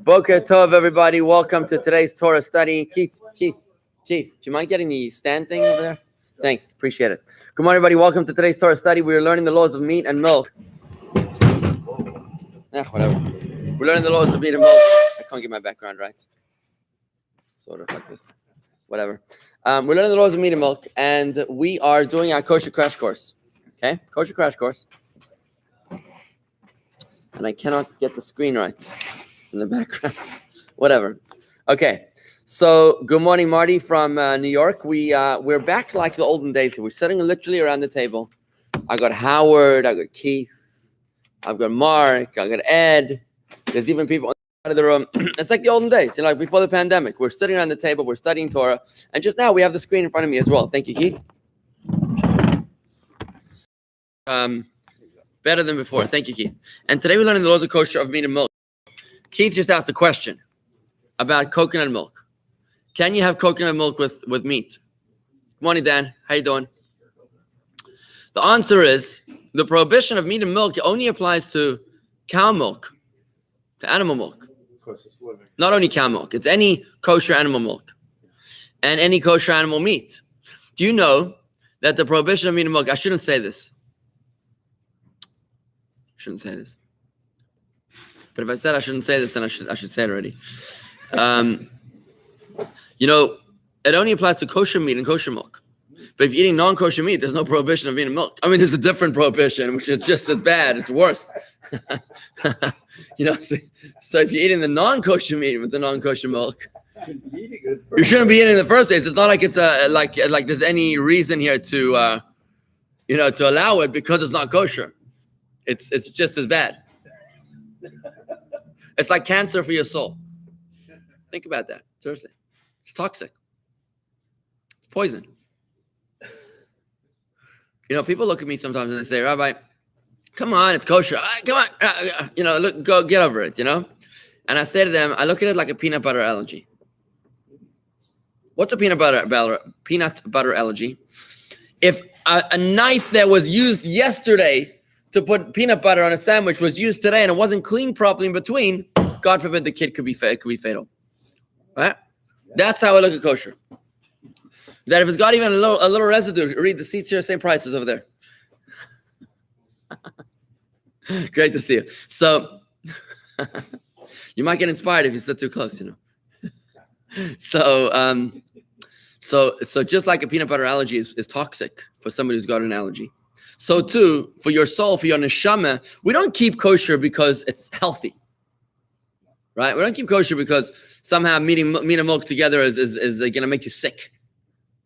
Boker Tov, everybody. Welcome to today's Torah study. Keith, do you mind getting the stand thing over there? Thanks, appreciate it. Good morning, everybody. Welcome to today's Torah study. We are learning the laws of meat and milk. Whatever. We're learning the laws of meat and milk. I can't get my background right. Sort of like this. Whatever. We're learning the laws of meat and milk, and we are doing our kosher crash course. Okay? Kosher crash course. And I cannot get the screen right in the background. Whatever. Okay. So, good morning, Marty from New York. We're back like the olden days. We're sitting literally around the table. I got Howard. I got Keith. I've got Mark. I got Ed. There's even people out of the room. It's like the olden days, like before the pandemic. We're sitting around the table. We're studying Torah. And just now we have the screen in front of me as well. Thank you, Keith. Better than before. Thank you, Keith. And today we're learning the laws of kosher of meat and milk. Keith just asked a question about coconut milk. Can you have coconut milk with meat? Good morning, Dan. How you doing? The answer is the prohibition of meat and milk only applies to cow milk, to animal milk. Not only cow milk. It's any kosher animal milk and any kosher animal meat. Do you know that the prohibition of meat and milk, I shouldn't say this. But if I said I shouldn't say this, then I should say it already. It only applies to kosher meat and kosher milk. But if you're eating non-kosher meat, there's no prohibition of meat and milk. I mean, there's a different prohibition, which is just as bad. It's worse. So if you're eating the non-kosher meat with the non-kosher milk, you shouldn't be eating it in the first place. It's not like it's like there's any reason here to to allow it because it's not kosher. It's just as bad. It's like cancer for your soul. Think about that. Seriously. It's toxic. It's poison. People look at me sometimes and they say, Rabbi, come on, it's kosher. Come on. Look, go get over it, And I say to them, I look at it like a peanut butter allergy. What's a peanut butter allergy? If a knife that was used yesterday to put peanut butter on a sandwich was used today and it wasn't cleaned properly in between, God forbid the kid could be fatal. Right? That's how I look at kosher. That if it's got even a little residue, read the seats here, same prices over there. Great to see you. So you might get inspired if you sit too close, So just like a peanut butter allergy is toxic for somebody who's got an allergy. So too, for your soul, for your neshama, we don't keep kosher because it's healthy, right? We don't keep kosher because somehow meat and milk together is going to make you sick,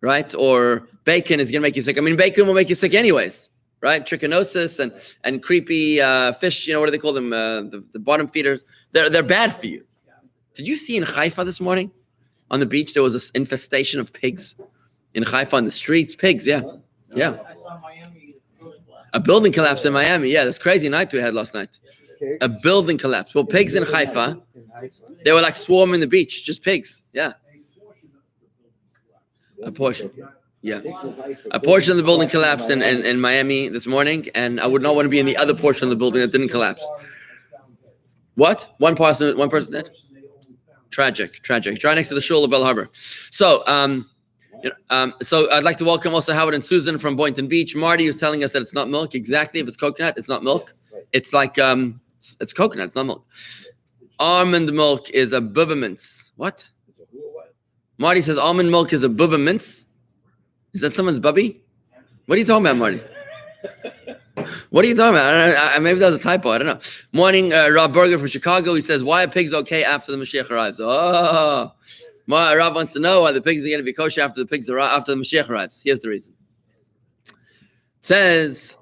right? Or bacon is going to make you sick. I mean, bacon will make you sick anyways, right? Trichinosis and creepy fish, what do they call them? The bottom feeders. They're bad for you. Did you see in Haifa this morning on the beach, there was this infestation of pigs in Haifa on the streets? Pigs, yeah. A building collapsed in Miami. Yeah, that's crazy night we had last night. A building collapse. Well, pigs in Haifa, they were like swarming the beach. Just pigs. Yeah. A portion. Yeah. A portion of the building collapsed in Miami this morning, and I would not want to be in the other portion of the building that didn't collapse. What? One person dead? Tragic. Right next to the shul of Bell Harbor. So I'd like to welcome also Howard and Susan from Boynton Beach. Marty was telling us that it's not milk. Exactly. If it's coconut, it's not milk. It's like, it's coconut. It's not milk. Almond milk is a bubba mince. What? Marty says almond milk is a bubba mince. Is that someone's bubby? What are you talking about, Marty? What are you talking about? Maybe that was a typo. I don't know. Morning, Rob Berger from Chicago. He says, why are pigs okay after the Mashiach arrives? Oh, Rob wants to know why the pigs are going to be kosher after the Mashiach arrives. Here's the reason. It says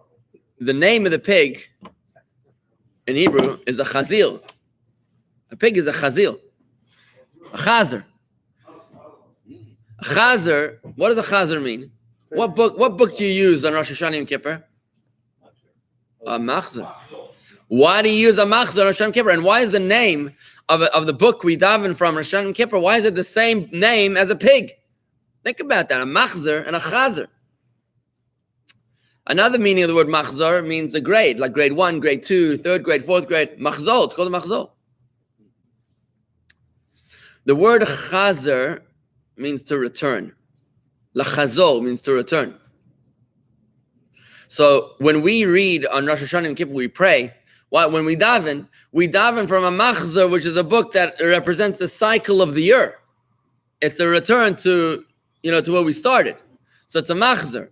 the name of the pig in Hebrew is a chazil. A pig is a chazil. A chazer. A chazer. What does a chazer mean? What book do you use on Rosh Hashanah and Kippur? A machzer. Why do you use a machzer on Rosh Hashanah and Kippur? And why is the name of the book we daven from Rosh Hashanah and Kippur, why is it the same name as a pig? Think about that, a machzer and a chazer. Another meaning of the word machzor means a grade, like grade 1, grade 2, 3rd grade, 4th grade. Machzol, it's called a machzol. The word chazer means to return. Lachazor means to return. So when we read on Rosh Hashanah and Kippur, we pray. When we daven from a machzor, which is a book that represents the cycle of the year. It's a return to where we started. So it's a machzor,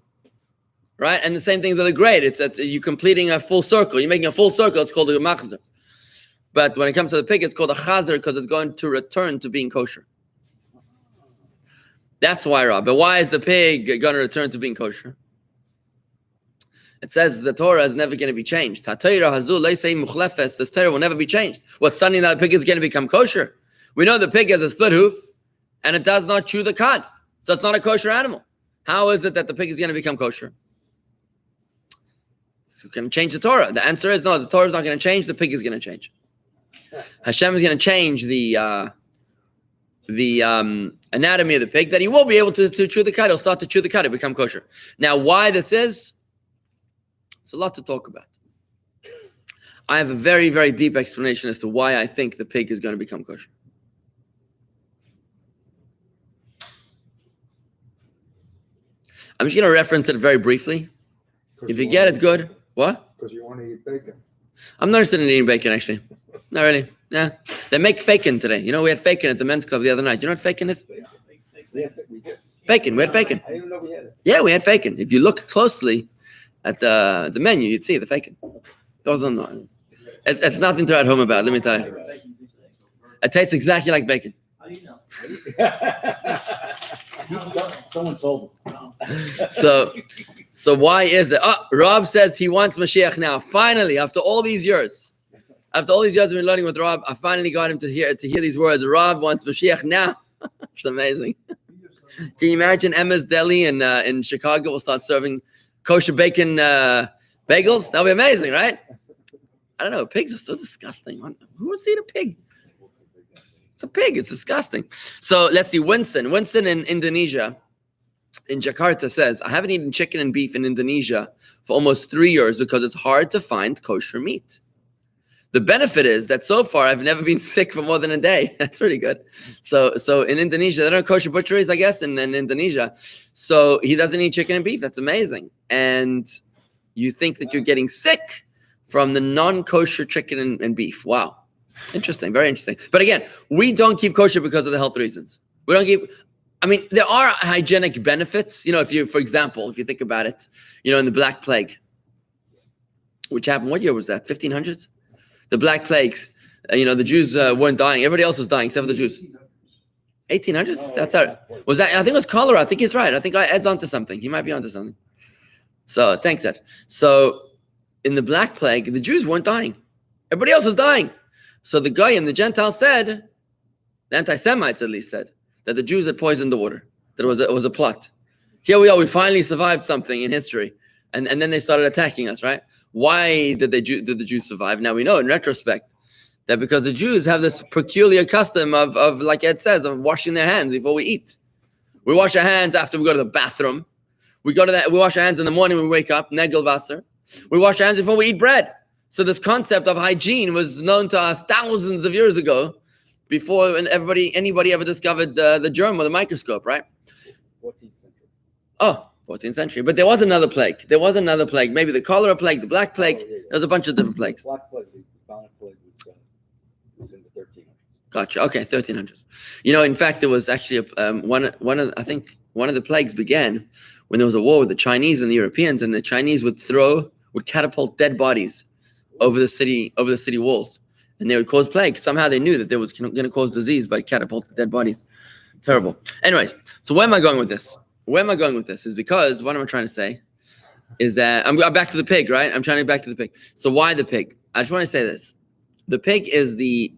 right? And the same thing with the grade. It's you completing a full circle. You're making a full circle. It's called a machzor. But when it comes to the pig, it's called a chazer because it's going to return to being kosher. That's why, Rob. But why is the pig going to return to being kosher? It says the Torah is never going to be changed. This Torah will never be changed. What's suddenly that the pig is going to become kosher? We know the pig has a split hoof and it does not chew the cud. So it's not a kosher animal. How is it that the pig is going to become kosher? It's going to change the Torah. The answer is no, the Torah is not going to change. The pig is going to change. Hashem is going to change the anatomy of the pig, that he will be able to chew the cud. He'll start to chew the cud. He'll become kosher. Now, why this is, it's a lot to talk about. I have a very, very deep explanation as to why I think the pig is going to become kosher. I'm just going to reference it very briefly. If you get it, good. What? Because you want to eat bacon. I'm not interested in eating bacon, actually. Not really. Yeah. They make fakin today. We had fakin at the men's club the other night. You know what fakin is? Fakin. We had fakin. I didn't even know we had it. Yeah, we had fakin. If you look closely at the menu, you'd see the fakin. It's nothing to write home about, let me tell you. It tastes exactly like bacon. How do you know? Someone told him. So why is it? Rob says he wants Mashiach now. Finally, after all these years we've been learning with Rob, I finally got him to hear these words. Rob wants Mashiach now. It's amazing. Can you imagine Emma's Deli in Chicago will start serving kosher bacon bagels? That'll be amazing, right? I don't know. Pigs are so disgusting. Who wants to eat a pig? It's a pig. It's disgusting. So let's see. Winston in Indonesia, in Jakarta, says, I haven't eaten chicken and beef in Indonesia for almost 3 years because it's hard to find kosher meat. The benefit is that so far I've never been sick for more than a day. That's pretty good. So in Indonesia, there are kosher butcheries, I guess, in Indonesia. So he doesn't eat chicken and beef. That's amazing. And you think that you're getting sick from the non-kosher chicken and beef. Wow. Interesting. Very interesting. But again, we don't keep kosher because of the health reasons. We don't keep... there are hygienic benefits. For example, if you think about it, in the Black Plague, which happened, what year was that? 1500s? The Black Plagues, the Jews weren't dying. Everybody else was dying except for the Jews. 1800s? That's how. Was that? I think it was cholera. I think he's right. I think Ed's onto something. He might be onto something. So thanks, Ed. So in the Black Plague, the Jews weren't dying. Everybody else was dying. So the Goyim, the Gentiles said, the anti-Semites at least said, that the Jews had poisoned the water. That it was a plot. Here we are. We finally survived something in history, and then they started attacking us. Right? Why did the Jews survive? Now we know in retrospect that because the Jews have this peculiar custom of like Ed says, of washing their hands before we eat. We wash our hands after we go to the bathroom. We wash our hands in the morning when we wake up. Negelwasser. We wash our hands before we eat bread. So this concept of hygiene was known to us thousands of years ago, before anybody ever discovered the germ with a microscope, right? 14th century. Oh, 14th century. But there was another plague. Maybe the cholera plague, the Black Plague. There's a bunch of different plagues. Black Plague, the Black Plague was in the 1300s. Gotcha. Okay, 1300s. In fact, there was actually one of the plagues began when there was a war with the Chinese and the Europeans, and the Chinese would catapult dead bodies over the city walls, and they would cause plague. Somehow they knew that there was going to cause disease by catapulting dead bodies. Terrible. Anyways, so where am I going with this? Is because what I'm trying to say is that I'm back to the pig, right? I'm trying to get back to the pig. So why the pig? I just want to say this. The pig is the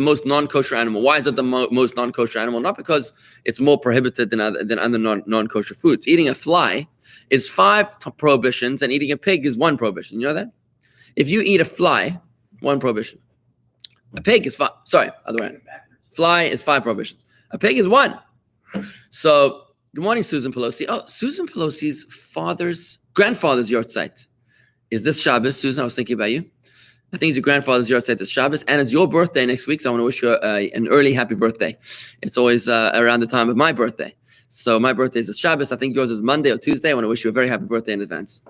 most non-kosher animal. Why is it the most non-kosher animal? Not because it's more prohibited than other non-kosher foods. Eating a fly is 5 prohibitions, and eating a pig is 1 prohibition. You know that? If you eat a fly, 1 prohibition. A pig is 5. Sorry, other way. Fly is 5 prohibitions. A pig is 1. So, good morning, Susan Pelosi. Oh, Susan Pelosi's grandfather's yahrzeit is this Shabbos. Susan, I was thinking about you. I think it's your grandfather's yahrzeit this Shabbos, and it's your birthday next week, so I want to wish you an early happy birthday. It's always around the time of my birthday. So my birthday is this Shabbos. I think yours is Monday or Tuesday. I want to wish you a very happy birthday in advance.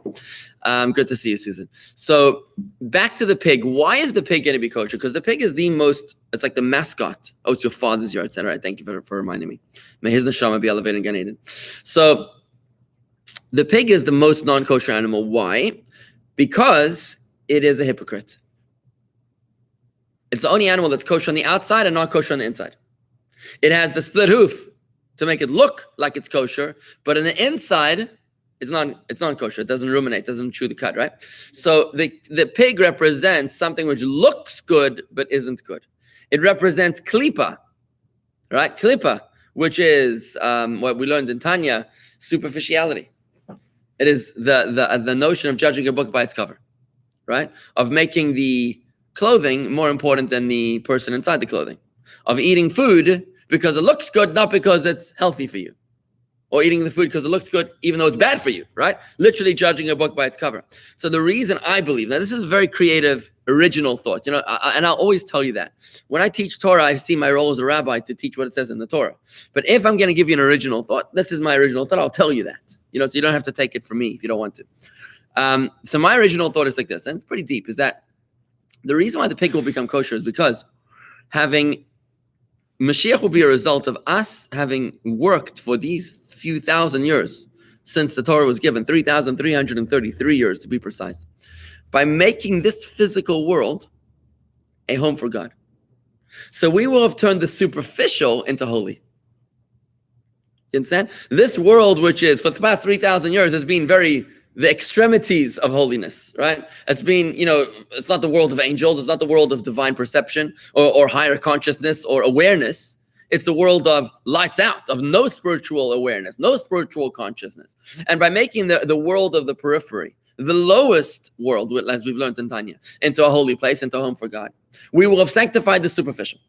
Good to see you, Susan. So back to the pig. Why is the pig going to be kosher? Because the pig is it's like the mascot. Oh, it's your father's yahrzeit. Right, thank you for reminding me. May his neshama be elevated in Gan Eden. So the pig is the most non-kosher animal. Why? Because it is a hypocrite. It's the only animal that's kosher on the outside and not kosher on the inside. It has the split hoof to make it look like it's kosher, but on the inside, it's non-kosher. It doesn't ruminate, doesn't chew the cud, right? So the pig represents something which looks good but isn't good. It represents klipa, right? Klipa, which is what we learned in Tanya, superficiality. It is the notion of judging a book by its cover, right? Of making the clothing more important than the person inside the clothing. Of eating food because it looks good, not because it's healthy for you. Or eating the food because it looks good, even though it's bad for you, right? Literally judging a book by its cover. So the reason I believe, now this is a very creative, original thought, and I'll always tell you that. When I teach Torah, I see my role as a rabbi to teach what it says in the Torah. But if I'm going to give you an original thought, this is my original thought, I'll tell you that. So you don't have to take it from me if you don't want to. So my original thought is like this, and it's pretty deep, is that the reason why the pig will become kosher is because Mashiach will be a result of us having worked for these few thousand years since the Torah was given, 3,333 years to be precise, by making this physical world a home for God. So we will have turned the superficial into holy. You understand? This world, which is for the past 3,000 years, has been the extremities of holiness, right? It's been, it's not the world of angels, it's not the world of divine perception or higher consciousness or awareness. It's the world of lights out, of no spiritual awareness, no spiritual consciousness. And by making the world of the periphery, the lowest world, as we've learned in Tanya, into a holy place, into a home for God, we will have sanctified the superficial.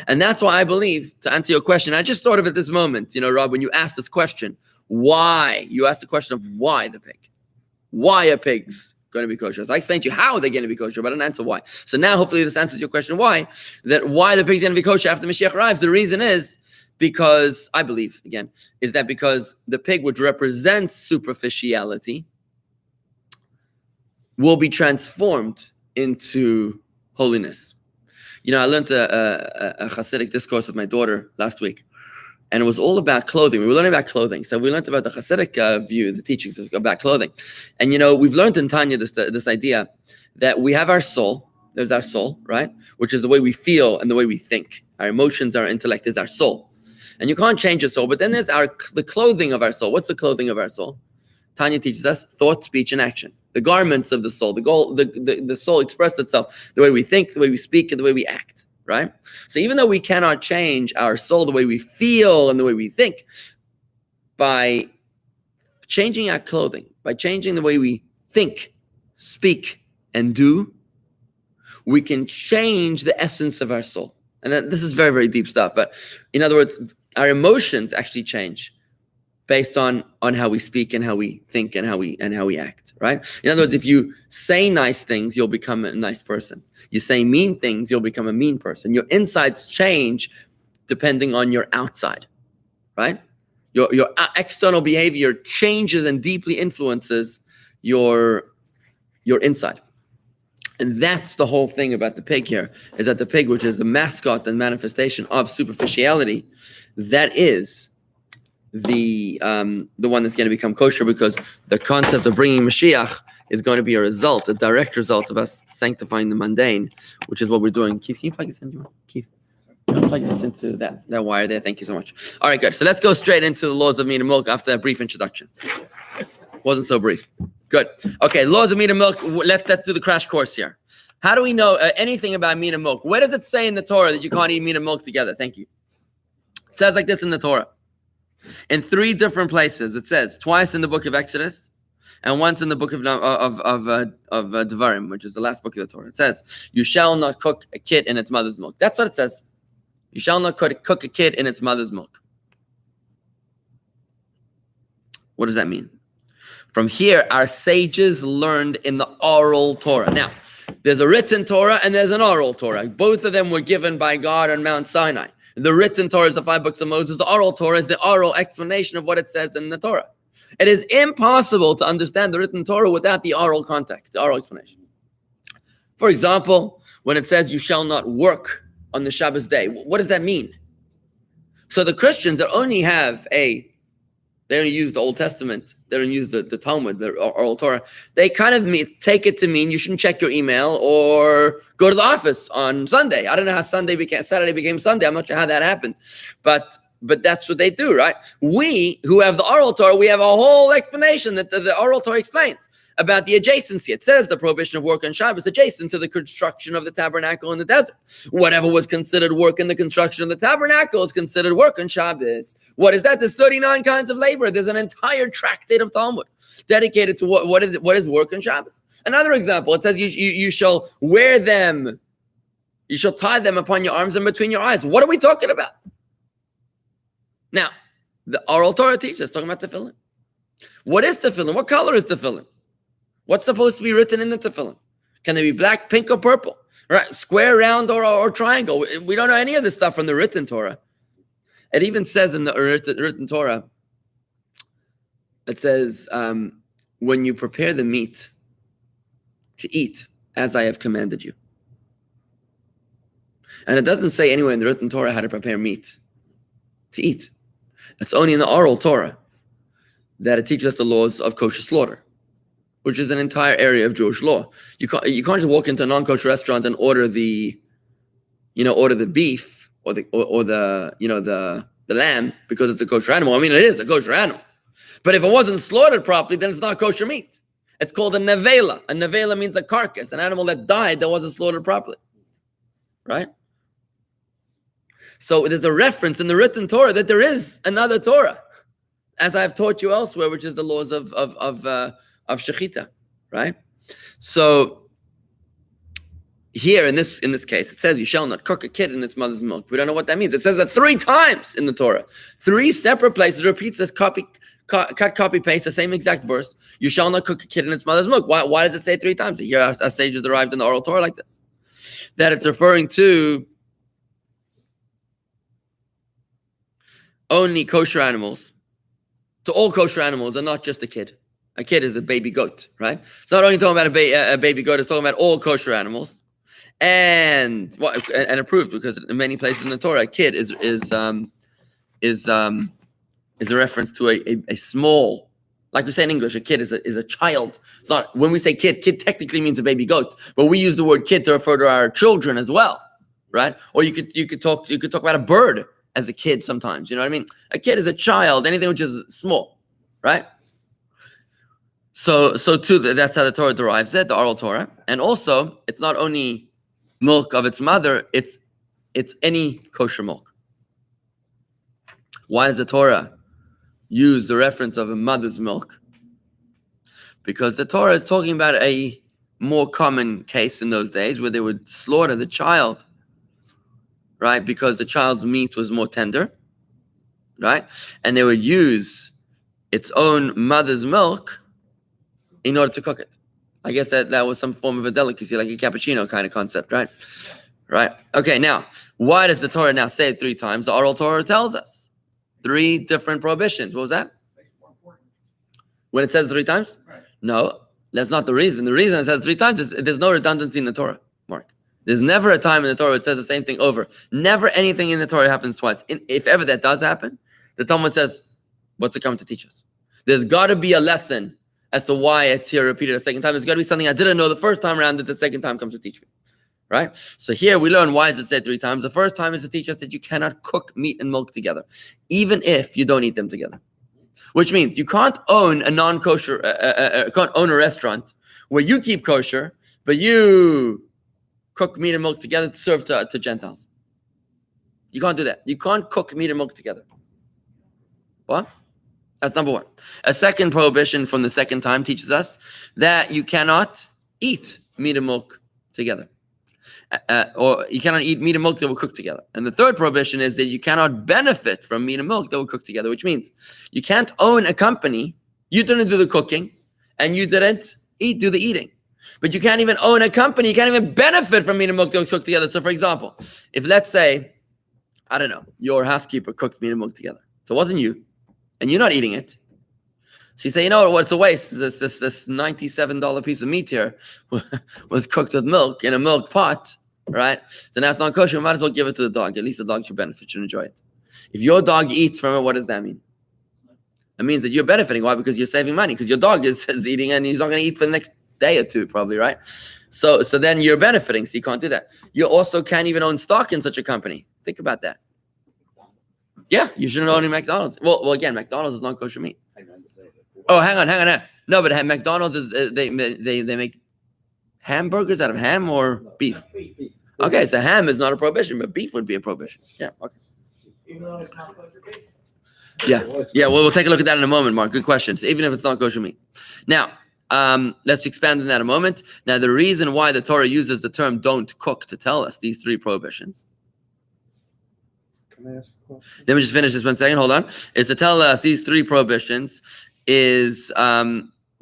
And that's why I believe, to answer your question, I just thought of it this moment, Rob, when you asked this question, why? You asked the question of why the pig. Why are pigs going to be kosher? So I explained to you how they're going to be kosher, but I didn't answer why. So now hopefully this answers your question why the pig's going to be kosher after Mashiach arrives. The reason is because, I believe, again, is that because the pig, which represents superficiality, will be transformed into holiness. I learned a Hasidic discourse with my daughter last week. And it was all about clothing. We were learning about clothing. So we learned about the Hasidic view, the teachings about clothing. And, we've learned in Tanya this idea that we have our soul. There's our soul, right? Which is the way we feel and the way we think. Our emotions, our intellect is our soul. And you can't change your soul. But then there's the clothing of our soul. What's the clothing of our soul? Tanya teaches us thought, speech, and action. The garments of the soul. The soul expresses itself the way we think, the way we speak, and the way we act. Right? So even though we cannot change our soul, the way we feel and the way we think, by changing our clothing, by changing the way we think, speak, and do, we can change the essence of our soul. And this is very, very deep stuff. But in other words, our emotions actually change based on how we speak and how we think and how we act, right? In other words, if you say nice things, you'll become a nice person. You say mean things, you'll become a mean person. Your insides change depending on your outside, right? Your external behavior changes and deeply influences your inside. And that's the whole thing about the pig here, is that the pig, which is the mascot and manifestation of superficiality, that is the one that's going to become kosher, because the concept of bringing Mashiach is going to be a direct result of us sanctifying the mundane, which is what we're doing. Keith, can you plug this in? Keith, plug this into that wire there. Thank you so much. All right, good. So let's go straight into the laws of meat and milk after that brief introduction. Wasn't so brief. Good. Okay, laws of meat and milk. Let's do the crash course here. How do we know anything about meat and milk? Where does it say in the Torah that you can't eat meat and milk together? Thank you. It says like this in the Torah. In 3 different places. It says twice in the book of Exodus and once in the book of Devarim, which is the last book of the Torah. It says, you shall not cook a kid in its mother's milk. That's what it says. You shall not cook a kid in its mother's milk. What does that mean? From here, our sages learned in the oral Torah. Now, There's a written Torah and there's an oral Torah. Both of them were given by God on Mount Sinai. The written Torah is the 5 books of Moses. The oral Torah is the oral explanation of what it says in the Torah. It is impossible to understand the written Torah without the oral context, the oral explanation. For example, when it says you shall not work on the Shabbos day, what does that mean? So the Christians that only have they only use the Old Testament, they don't use the Talmud, the oral Torah, they kind of take it to mean you shouldn't check your email or go to the office on Sunday. I don't know how Saturday became Sunday. I'm not sure how that happened. But that's what they do, right? We who have the oral Torah, we have a whole explanation that the oral Torah explains about the adjacency. It says the prohibition of work on Shabbos adjacent to the construction of the tabernacle in the desert. Whatever was considered work in the construction of the tabernacle is considered work on Shabbos. What is that? There's 39 kinds of labor. There's an entire tractate of Talmud dedicated to what is work on Shabbos. Another example, it says you shall wear them, you shall tie them upon your arms and between your eyes. What are we talking about? Now, the oral Torah teaches, talking about tefillin. What is tefillin? What color is tefillin? What's supposed to be written in the tefillin? Can they be black, pink, or purple? Right? Square, round, or triangle? We don't know any of this stuff from the written Torah. It even says in the written Torah, it says, when you prepare the meat to eat, as I have commanded you. And it doesn't say anywhere in the written Torah how to prepare meat to eat. It's only in the oral Torah that it teaches us the laws of kosher slaughter, which is an entire area of Jewish law. You can't just walk into a non-kosher restaurant and order the beef or the lamb because it's a kosher animal. I mean, it is a kosher animal, but if it wasn't slaughtered properly, then it's not kosher meat. It's called a nevela. A nevela means a carcass, an animal that died that wasn't slaughtered properly, right? So there's a reference in the written Torah that there is another Torah, as I've taught you elsewhere, which is the laws of shechita, right? So here in this case, it says you shall not cook a kid in its mother's milk. We don't know what that means. It says it 3 times in the Torah, 3 separate places. It repeats this copy paste the same exact verse. You shall not cook a kid in its mother's milk. Why does it say 3 times? Here our sages derived in the oral Torah like this, that it's referring to only kosher animals, to all kosher animals, and not just a kid. A kid is a baby goat, right? It's not only talking about a baby goat, it's talking about all kosher animals. And approved, because in many places in the Torah, a kid is a reference to a small, like we say in English, a kid is a child. It's not, when we say kid technically means a baby goat, but we use the word kid to refer to our children as well, right? Or you could talk about a bird as a kid sometimes, you know what I mean? A kid is a child, anything which is small, right? So too, that's how the Torah derives it, the oral Torah. And also, it's not only milk of its mother, it's any kosher milk. Why does the Torah use the reference of a mother's milk? Because the Torah is talking about a more common case in those days where they would slaughter the child, right? Because the child's meat was more tender, right? And they would use its own mother's milk in order to cook it. I guess that was some form of a delicacy, like a cappuccino kind of concept, right? Right. Okay, now, why does the Torah now say it 3 times? The oral Torah tells us 3 different prohibitions. What was that? When it says 3 times? Right. No, that's not the reason. The reason it says 3 times is there's no redundancy in the Torah, Mark. There's never a time in the Torah it says the same thing over. Never anything in the Torah happens twice. If ever that does happen, the Talmud says, what's it coming to teach us? There's got to be a lesson as to why it's here repeated a second time. There's got to be something I didn't know the first time around that the second time comes to teach me, right? So here we learn why is it said 3 times. The first time is to teach us that you cannot cook meat and milk together, even if you don't eat them together. Which means you can't own a non-kosher, can't own a restaurant where you keep kosher, but you cook meat and milk together to serve to Gentiles. You can't do that. You can't cook meat and milk together. What? That's number 1. A second prohibition from the second time teaches us that you cannot eat meat and milk together. Or you cannot eat meat and milk that will cook together. And the third prohibition is that you cannot benefit from meat and milk that will cook together, which means you can't own a company, you didn't do the cooking, and you didn't do the eating. But you can't even own a company. You can't even benefit from meat and milk that was cooked together. So, for example, if let's say, I don't know, your housekeeper cooked meat and milk together. So it wasn't you, and you're not eating it. So you say, you know what's a waste? This $97 piece of meat here was cooked with milk in a milk pot, right? So now it's not kosher. We might as well give it to the dog. At least the dog should benefit, should enjoy it. If your dog eats from it, what does that mean? It means that you're benefiting. Why? Because you're saving money. Because your dog is eating and he's not going to eat for the next day or two, probably, right? So then you're benefiting. So you can't do that. You also can't even own stock in such a company. Think about that. Yeah, you shouldn't own any McDonald's. Well, again, McDonald's is not kosher meat. Oh, hang on. No, but McDonald's is they make hamburgers out of ham or beef. Okay, so ham is not a prohibition, but beef would be a prohibition. Yeah. Okay. Even though it's not kosher meat? Yeah. Well, we'll take a look at that in a moment, Mark. Good question. So even if it's not kosher meat. Now, let's expand on that a moment. Now, the reason why the Torah uses the term "don't cook" to tell us these three prohibitions. Can I ask a question? Let me just finish this 1 second. Hold on. Is to tell us these three prohibitions is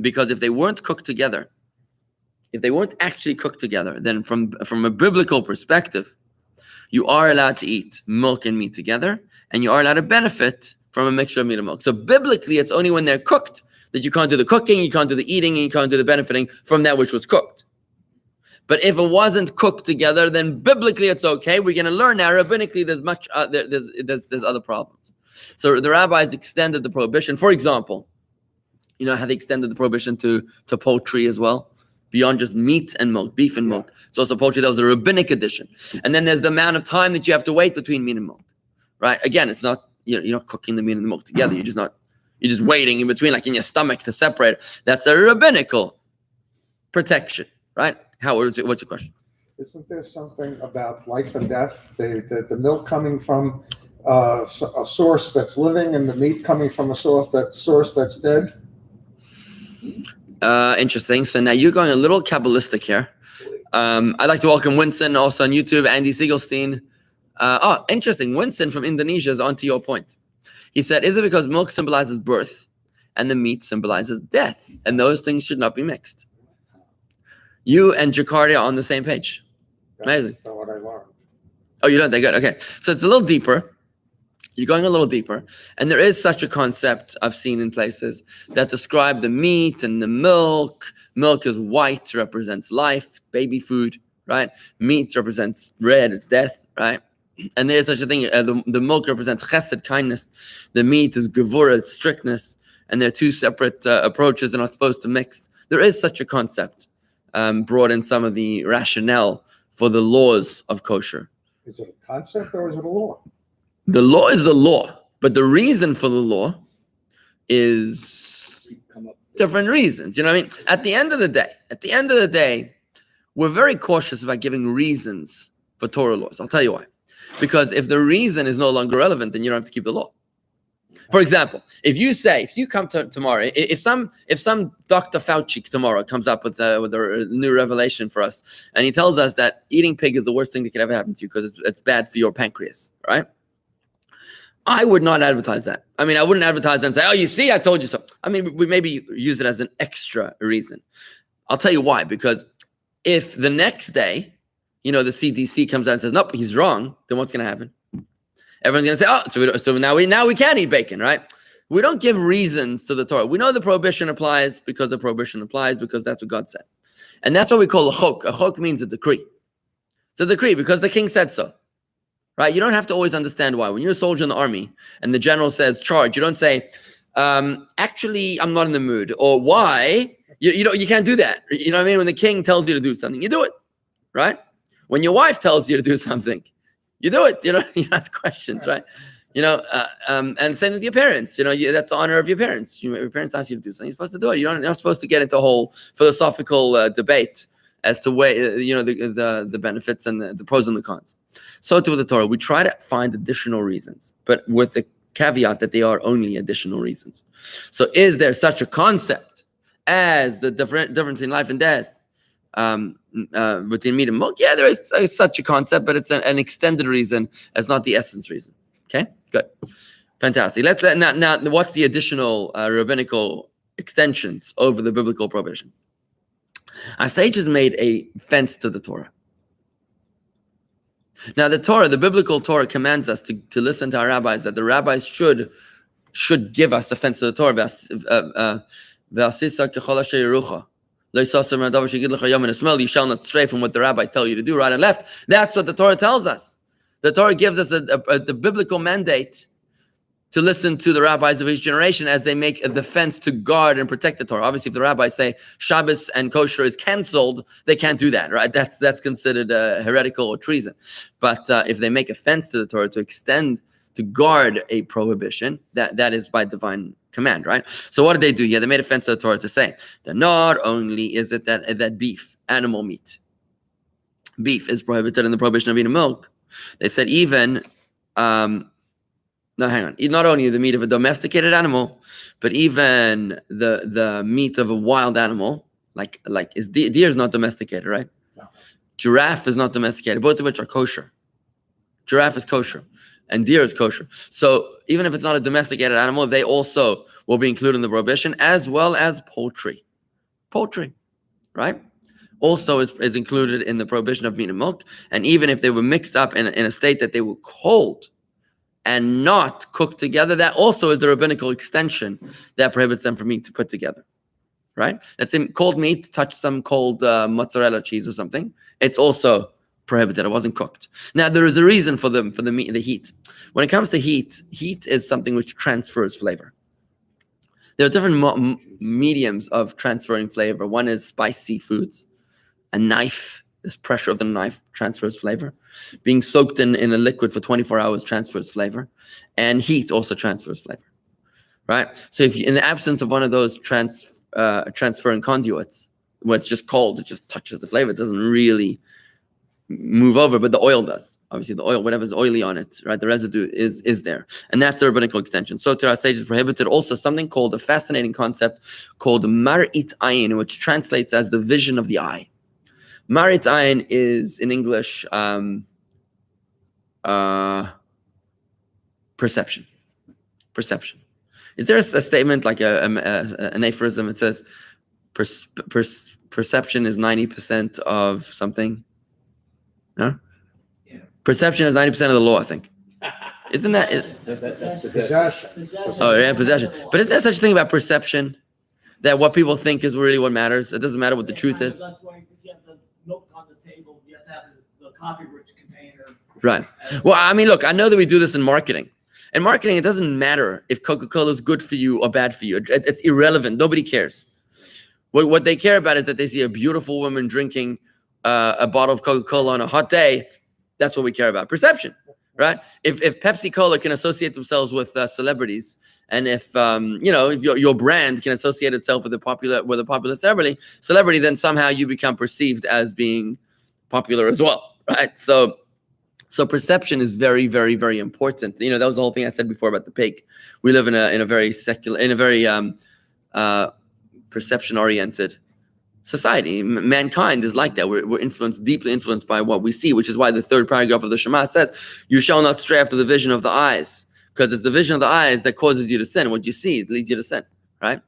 because if they weren't cooked together, if they weren't actually cooked together, then from a biblical perspective, you are allowed to eat milk and meat together, and you are allowed to benefit from a mixture of meat and milk. So biblically, it's only when they're cooked that you can't do the cooking, you can't do the eating, and you can't do the benefiting from that which was cooked. But if it wasn't cooked together, then biblically it's okay. We're going to learn now. Rabbinically, there's much there's other problems. So the rabbis extended the prohibition. For example, you know how they extended the prohibition to poultry as well, beyond just meat and milk, beef and milk. It's also poultry. That was a rabbinic addition. And then there's the amount of time that you have to wait between meat and milk, right? Again, it's not you're not cooking the meat and the milk together. You're just waiting in between, like in your stomach, to separate it. That's a rabbinical protection, right? What's your question? Isn't there something about life and death? The milk coming from a source that's living and the meat coming from a source that's dead? Interesting. So now you're going a little Kabbalistic here. I'd like to welcome Winston, also on YouTube, Andy Siegelstein. Interesting. Winston from Indonesia is onto your point. He said, is it because milk symbolizes birth and the meat symbolizes death? And those things should not be mixed. You and Jakarta are on the same page. Amazing. That's what I learned. Oh, you learned that? Good. Okay. So it's a little deeper. You're going a little deeper. And there is such a concept I've seen in places that describe the meat and the milk. Milk is white, represents life, baby food, right? Meat represents red, it's death, right? And there's such a thing. The milk represents chesed, kindness. The meat is gevurah, it's strictness. And they're two separate approaches. They're not supposed to mix. There is such a concept brought in some of the rationale for the laws of kosher. Is it a concept or is it a law? The law is the law, but the reason for the law is different reasons. You know what I mean? At the end of the day, we're very cautious about giving reasons for Torah laws. I'll tell you why. Because if the reason is no longer relevant, then you don't have to keep the law. For example, if you come to tomorrow, if some Dr. Fauci tomorrow comes up with a new revelation for us, and he tells us that eating pig is the worst thing that could ever happen to you because it's bad for your pancreas, right? I would not advertise that. I mean, I wouldn't advertise that and say, oh, you see, I told you so. I mean, we maybe use it as an extra reason. I'll tell you why. Because if the next day, the CDC comes out and says, nope, he's wrong, then what's going to happen? Everyone's going to say, so now we can eat bacon, right? We don't give reasons to the Torah. We know the prohibition applies because that's what God said. And that's what we call a chok. A chok means a decree. It's a decree because the king said so. Right? You don't have to always understand why. When you're a soldier in the army and the general says charge, you don't say, actually, I'm not in the mood. Or why? You can't do that. You know what I mean? When the king tells you to do something, you do it. Right? When your wife tells you to do something, you do it. You don't ask questions, right? And same with your parents. That's the honor of your parents. Your parents ask you to do something, you're supposed to do it. You're not supposed to get into a whole philosophical debate as to where the benefits and the pros and the cons. So too with the Torah, we try to find additional reasons, but with the caveat that they are only additional reasons. So is there such a concept as the difference in life and death between meat and milk? Yeah, there is such a concept, but it's an extended reason as not the essence reason. Okay, good. Fantastic. Now, what's the additional rabbinical extensions over the biblical prohibition? Our sages made a fence to the Torah. Now, the Torah, the biblical Torah, commands us to listen to our rabbis, that the rabbis should give us a fence to the Torah. You shall not stray from what the rabbis tell you to do, right and left. That's what the Torah tells us. The Torah gives us the biblical mandate to listen to the rabbis of each generation as they make the fence to guard and protect the Torah. Obviously, if the rabbis say Shabbos and kosher is canceled, they can't do that, right? That's considered heretical or treason. But if they make a fence to the Torah to guard a prohibition, that is by divine command, right? So what did they do here? They made a fence to the Torah to say that not only is it that beef, animal meat, beef is prohibited in the prohibition of eating milk, they said even, no, hang on, not only the meat of a domesticated animal, but even the meat of a wild animal, like deer is not domesticated, right? No. Giraffe is not domesticated, both of which are kosher. Giraffe is kosher and deer is kosher. So even if it's not a domesticated animal, they also will be included in the prohibition, as well as poultry. Poultry, right? Also is included in the prohibition of meat and milk. And even if they were mixed up in a state that they were cold and not cooked together, that also is the rabbinical extension that prohibits them from being put together, right? Let's say cold meat touch some cold mozzarella cheese or something. It's also prohibited. It wasn't cooked. Now, there is a reason for the meat, the heat. When it comes to heat is something which transfers flavor. There are different mediums of transferring flavor. One is spicy foods. A knife, this pressure of the knife transfers flavor. Being soaked in a liquid for 24 hours transfers flavor. And heat also transfers flavor, right? So if you, in the absence of one of those transferring conduits, where it's just cold, it just touches the flavor, it doesn't really move over, but the oil does. Obviously, the oil, whatever's oily on it, right? The residue is there. And that's the rabbinical extension. So to our sages prohibited also something called a fascinating concept called Mar'it Ayin, which translates as the vision of the eye. Marit Ayin is in English perception. Perception. Is there a statement like an aphorism? It says perception is 90% of something. No? Yeah. Perception is 90% of the law, I think. Isn't that? That's Possession. Oh, yeah, possession. But is there such a thing about perception? That what people think is really what matters? It doesn't matter what the truth is. That's why if you have the milk on the table, you have to have the coffee-rich container. Right. Well, I mean, look, I know that we do this in marketing. In marketing, it doesn't matter if Coca-Cola is good for you or bad for you. It's irrelevant. Nobody cares. What they care about is that they see a beautiful woman drinking a bottle of Coca-Cola on a hot day. That's what we care about. Perception, right? If Pepsi-Cola can associate themselves with celebrities, and if if your brand can associate itself with a popular celebrity, then somehow you become perceived as being popular as well, right? So perception is very, very, very important. That was the whole thing I said before about the pig. We live in a very secular, in a very perception-oriented society. Mankind is like that. We're influenced, deeply influenced by what we see, which is why the third paragraph of the Shema says, "You shall not stray after the vision of the eyes," because it's the vision of the eyes that causes you to sin. What you see, it leads you to sin, right?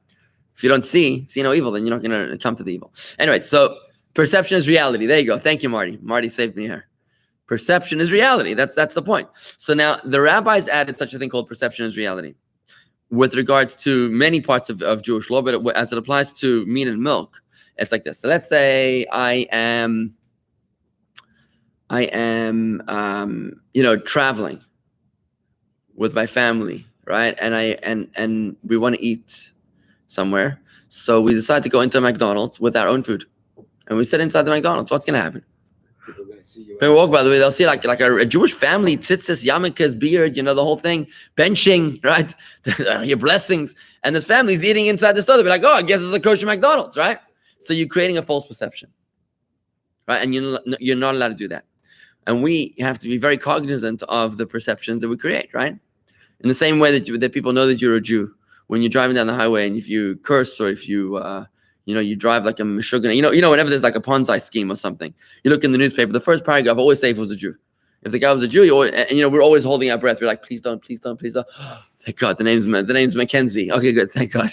If you don't see no evil, then you're not going to come to the evil. Anyway, so perception is reality. There you go. Thank you, Marty. Marty saved me here. Perception is reality. That's the point. So now the rabbis added such a thing called perception is reality with regards to many parts of Jewish law, but as it applies to meat and milk, it's like this. So let's say I am traveling with my family, right? And we want to eat somewhere. So we decide to go into McDonald's with our own food. And we sit inside the McDonald's. What's going to happen? People are going to see you. They walk by the way, they'll see like a Jewish family, tzitzis, yarmulkes, beard, the whole thing, benching, right? Your blessings. And this family's eating inside the store. They'll be like, oh, I guess it's a kosher McDonald's, right? So you're creating a false perception, right? And you're not allowed to do that. And we have to be very cognizant of the perceptions that we create, right? In the same way that people know that you're a Jew, when you're driving down the highway and if you curse or if you, you drive like a Meshuggah, whenever there's like a Ponzi scheme or something, you look in the newspaper, the first paragraph always say if it was a Jew. If the guy was a Jew, we're always holding our breath. We're like, please don't. Thank God. The name's Mackenzie. Okay, good. Thank God.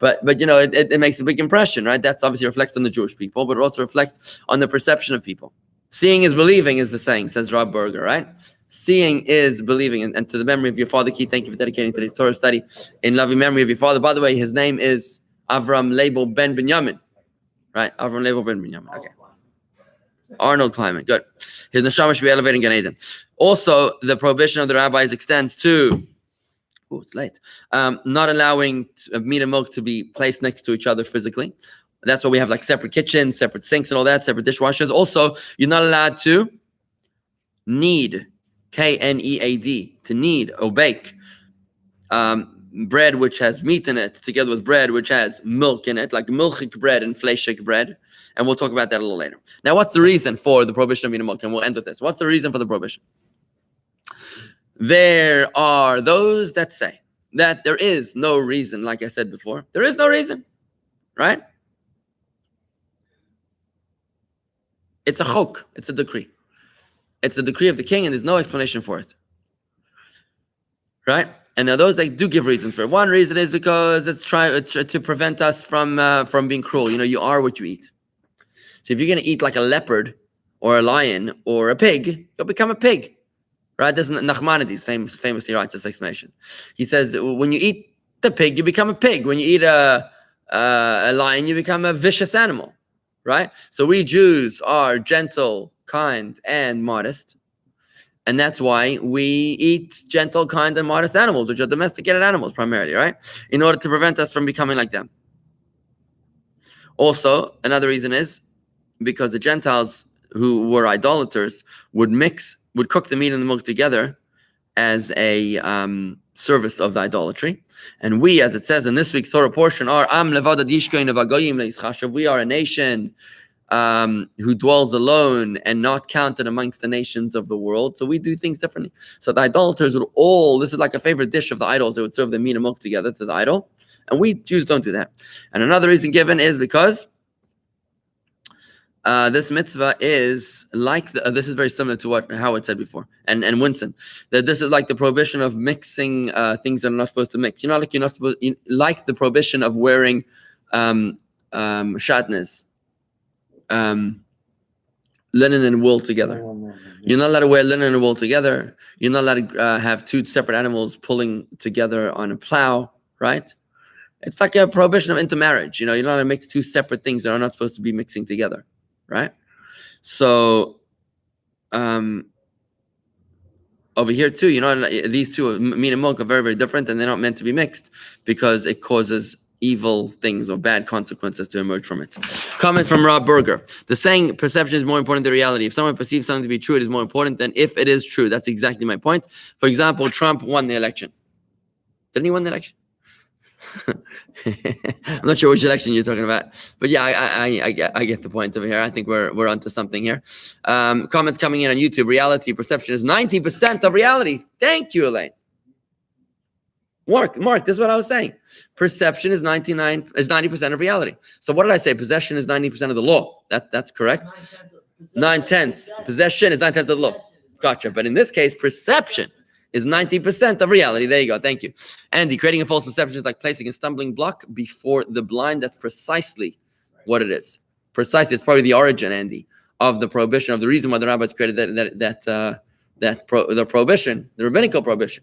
But it makes a big impression, right? That's obviously reflects on the Jewish people, but it also reflects on the perception of people. Seeing is believing is the saying, says Rob Berger, right? Seeing is believing. And to the memory of your father, Keith, thank you for dedicating today's Torah study in loving memory of your father. By the way, his name is Avram Label Ben Binyamin, right? Avram Label Ben Binyamin. Okay. Arnold Kleiman. Good. His neshama should be elevated in Gan Eden. Also, the prohibition of the rabbis extends to it's late. Not allowing meat and milk to be placed next to each other physically. That's why we have like separate kitchens, separate sinks and all that, separate dishwashers. Also, you're not allowed to knead, K-N-E-A-D, to knead or bake bread which has meat in it together with bread which has milk in it, like milchik bread and fleishik bread. And we'll talk about that a little later. Now, what's the reason for the prohibition of meat and milk? And we'll end with this. What's the reason for the prohibition? There are those that say that there is no reason, like I said before. There is no reason, right? It's a chok. It's a decree. It's the decree of the king, and there's no explanation for it, right? And there are those that do give reasons for it. One reason is because it's trying to prevent us from being cruel. You are what you eat. So if you're going to eat like a leopard or a lion or a pig, you'll become a pig. Right? Doesn't Nachmanides famously writes this explanation. He says, when you eat the pig, you become a pig. When you eat a lion, you become a vicious animal. Right? So we Jews are gentle, kind, and modest. And that's why we eat gentle, kind, and modest animals, which are domesticated animals primarily, right? In order to prevent us from becoming like them. Also, another reason is because the Gentiles who were idolaters would cook the meat and the milk together as a service of the idolatry. And we, as it says in this week's Torah portion, are we are a nation who dwells alone and not counted amongst the nations of the world. So we do things differently. So the idolaters would this is like a favorite dish of the idols. They would serve the meat and milk together to the idol. And we Jews don't do that. And another reason given is because this mitzvah is like this is very similar to what Howard said before, and Winston, that this is like the prohibition of mixing things that are not supposed to mix. Like you're not supposed, like the prohibition of wearing shatnez, linen and wool together. You're not allowed to wear linen and wool together. You're not allowed to have two separate animals pulling together on a plow, right? It's like a prohibition of intermarriage. You're not allowed to mix two separate things that are not supposed to be mixing together. Right? So over here too, these two, meat and milk, are very, very different, and they're not meant to be mixed because it causes evil things or bad consequences to emerge from it. Comment from Rob Berger. The saying perception is more important than reality. If someone perceives something to be true, it is more important than if it is true. That's exactly my point. For example, Trump won the election. Didn't he win the election? I'm not sure which election you're talking about, but yeah, I get the point over here. I think we're onto something here. Comments coming in on YouTube. Reality perception is 90% of reality. Thank you, Elaine. Mark, this is what I was saying. Perception is 90% of reality. So what did I say? Possession is 90% of the law. That's correct. 9/10. Possession is 9/10 of the law. Gotcha. But in this case, perception is 90% of reality. There you go. Thank you. Andy, creating a false perception is like placing a stumbling block before the blind. That's precisely what it is. Precisely. It's probably the origin, Andy, of the prohibition, of the reason why the rabbis created the prohibition, the rabbinical prohibition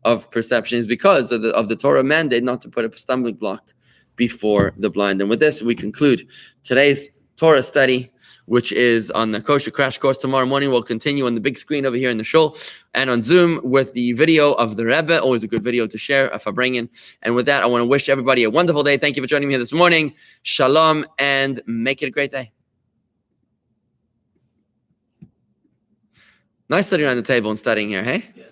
of perception, is because of the Torah mandate not to put a stumbling block before the blind. And with this, we conclude today's Torah study, which is on the Kosher Crash Course. Tomorrow morning, we'll continue on the big screen over here in the shul and on Zoom with the video of the Rebbe. Always a good video to share, a Farbrengen. And with that, I want to wish everybody a wonderful day. Thank you for joining me here this morning. Shalom, and make it a great day. Nice sitting around the table and studying here, hey? Yes.